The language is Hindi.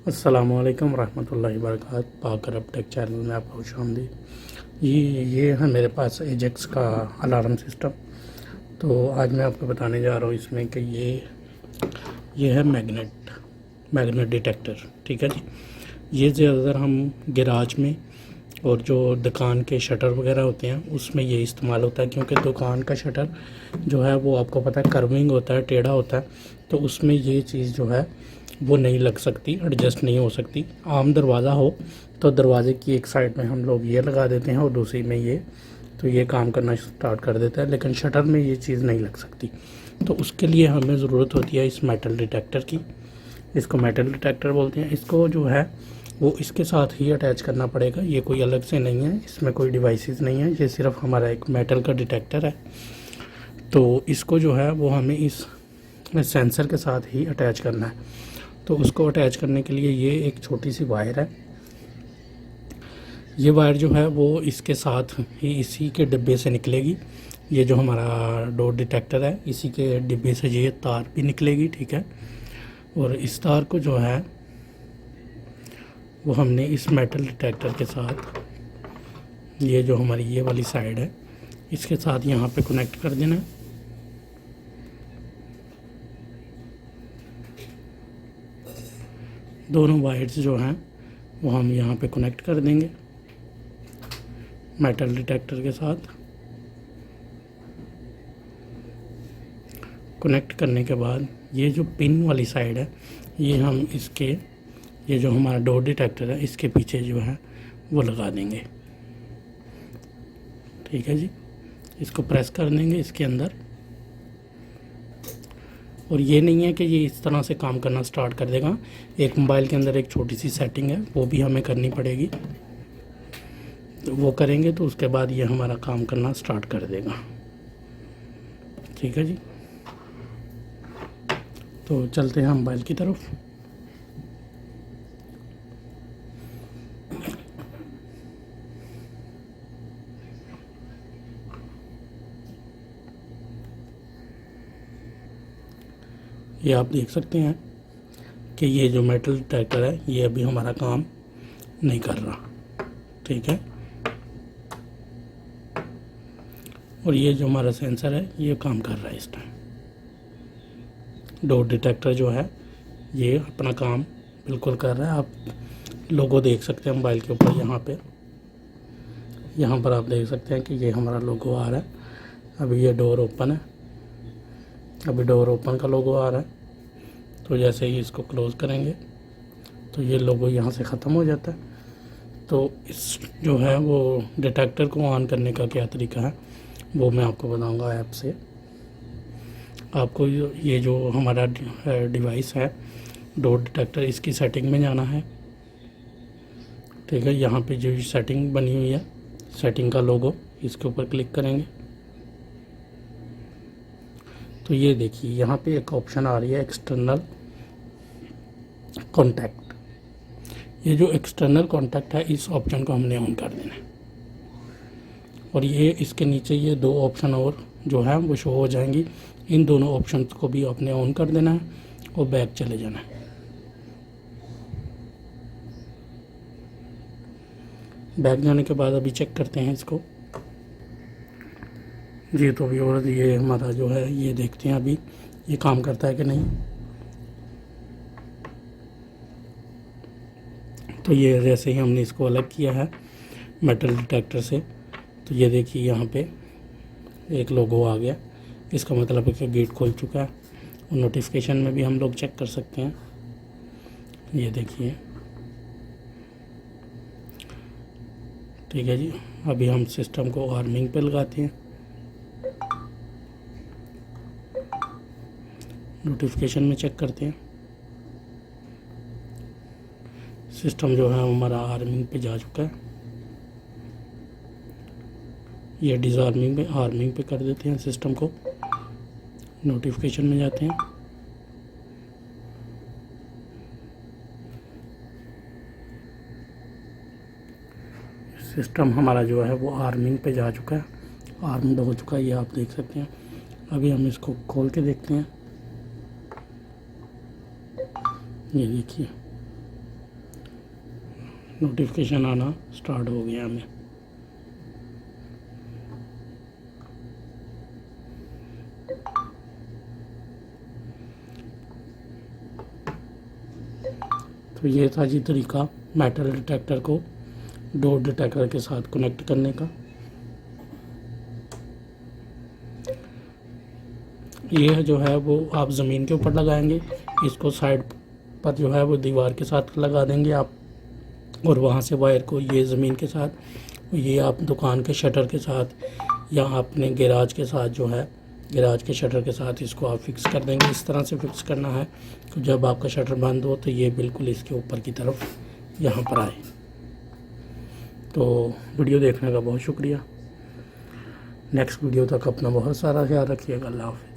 अस्सलामुअलैकुम रहमतुल्लाहि वबरकातुहू। पाकर अपटेक चैनल में आपको खुशामदीद। ये है मेरे पास एजेक्स का अलार्म सिस्टम। तो आज मैं आपको बताने जा रहा हूँ इसमें कि ये है मैग्नेट डिटेक्टर। ठीक है जी। ये ज़्यादातर हम गैराज में और जो दुकान के शटर वगैरह होते हैं उसमें ये इस्तेमाल होता है, क्योंकि दुकान का शटर जो है वो आपको पता है कर्विंग होता है, टेढ़ा होता है, तो उसमें ये चीज़ जो है वो नहीं लग सकती, एडजस्ट नहीं हो सकती। आम दरवाज़ा हो तो दरवाजे की एक साइड में हम लोग ये लगा देते हैं और दूसरी में ये, तो ये काम करना स्टार्ट कर देता है, लेकिन शटर में ये चीज़ नहीं लग सकती। तो उसके लिए हमें ज़रूरत होती है इस मेटल डिटेक्टर की। इसको मेटल डिटेक्टर बोलते हैं। इसको जो है वो इसके साथ ही अटैच करना पड़ेगा। ये कोई अलग से नहीं है, इसमें कोई डिवाइसेस नहीं है, ये सिर्फ हमारा एक मेटल का डिटेक्टर है। तो इसको जो है वो हमें इस सेंसर के साथ ही अटैच करना है। तो उसको अटैच करने के लिए ये एक छोटी सी वायर है। ये वायर जो है वो इसके साथ ही इसी के डिब्बे से निकलेगी। ये जो हमारा डोर डिटेक्टर है इसी के डिब्बे से ये तार भी निकलेगी। ठीक है। और इस तार को जो है वो हमने इस मेटल डिटेक्टर के साथ, ये जो हमारी ये वाली साइड है इसके साथ यहाँ पे कनेक्ट कर देना है। दोनों वायर्स जो हैं वो हम यहाँ पे कनेक्ट कर देंगे मेटल डिटेक्टर के साथ। कनेक्ट करने के बाद ये जो पिन वाली साइड है ये हम इसके, ये जो हमारा डोर डिटेक्टर है इसके पीछे जो है वो लगा देंगे। ठीक है जी। इसको प्रेस कर देंगे इसके अंदर। और ये नहीं है कि ये इस तरह से काम करना स्टार्ट कर देगा। एक मोबाइल के अंदर एक छोटी सी सेटिंग है, वो भी हमें करनी पड़ेगी। तो वो करेंगे तो उसके बाद ये हमारा काम करना स्टार्ट कर देगा। ठीक है जी। तो चलते हैं मोबाइल की तरफ। ये आप देख सकते हैं कि ये जो मेटल डिटेक्टर है ये अभी हमारा काम नहीं कर रहा। ठीक है। और ये जो हमारा सेंसर है ये काम कर रहा है इस टाइम। डोर डिटेक्टर जो है ये अपना काम बिल्कुल कर रहा है। आप लोगो देख सकते हैं मोबाइल के ऊपर, यहाँ पर आप देख सकते हैं कि ये हमारा लोगो आ रहा है। अभी ये डोर ओपन है, अभी डोर ओपन का लोगो आ रहा है। तो जैसे ही इसको क्लोज़ करेंगे तो ये लोगो यहाँ से ख़त्म हो जाता है। तो इस जो है वो डिटेक्टर को ऑन करने का क्या तरीका है वो मैं आपको बताऊंगा ऐप से। आपको ये जो हमारा डिवाइस है डोर डिटेक्टर, इसकी सेटिंग में जाना है। ठीक है। यहाँ पे जो सेटिंग बनी हुई है, सेटिंग का लोगो, इसके ऊपर क्लिक करेंगे तो ये देखिए यहाँ पे एक ऑप्शन आ रही है एक्सटर्नल कॉन्टैक्ट। ये जो एक्सटर्नल कॉन्टैक्ट है इस ऑप्शन को हमने ऑन कर देना है। और ये इसके नीचे ये दो ऑप्शन और जो है वो शो हो जाएंगी। इन दोनों ऑप्शंस को भी आपने ऑन कर देना है और बैक चले जाना है। बैक जाने के बाद अभी चेक करते हैं इसको जी। तो अभी और ये हमारा जो है ये देखते हैं अभी ये काम करता है कि नहीं। तो ये जैसे ही हमने इसको अलग किया है मेटल डिटेक्टर से, तो ये देखिए यहाँ पे एक लोगो आ गया। इसका मतलब है कि गेट खुल चुका है। और नोटिफिकेशन में भी हम लोग चेक कर सकते हैं। ये देखिए। ठीक है जी। अभी हम सिस्टम को आर्मिंग पे लगाते हैं। नोटिफिकेशन में चेक करते हैं। सिस्टम जो है हमारा आर्मिंग पे जा चुका है। ये डिसआर्मिंग पे, आर्मिंग पे कर देते हैं सिस्टम को। नोटिफिकेशन में जाते हैं। सिस्टम हमारा जो है वो आर्मिंग पे जा चुका है, आर्म्ड हो चुका है, ये आप देख सकते हैं। अभी हम इसको खोल के देखते हैं। ये देखिए नोटिफिकेशन आना स्टार्ट हो गया हमें। तो ये था जी तरीका मेटल डिटेक्टर को डोर डिटेक्टर के साथ कनेक्ट करने का। ये जो है वो आप ज़मीन के ऊपर लगाएंगे, इसको साइड पर जो है वो दीवार के साथ लगा देंगे आप, और वहाँ से वायर को ये ज़मीन के साथ, ये आप दुकान के शटर के साथ या अपने गैराज के साथ जो है गैराज के शटर के साथ इसको आप फिक्स कर देंगे। इस तरह से फिक्स करना है कि जब आपका शटर बंद हो तो ये बिल्कुल इसके ऊपर की तरफ यहाँ पर आए। तो वीडियो देखने का बहुत शुक्रिया। नेक्स्ट वीडियो तक अपना बहुत सारा ख्याल रखिएगा। अल्लाह हाफ़िज़।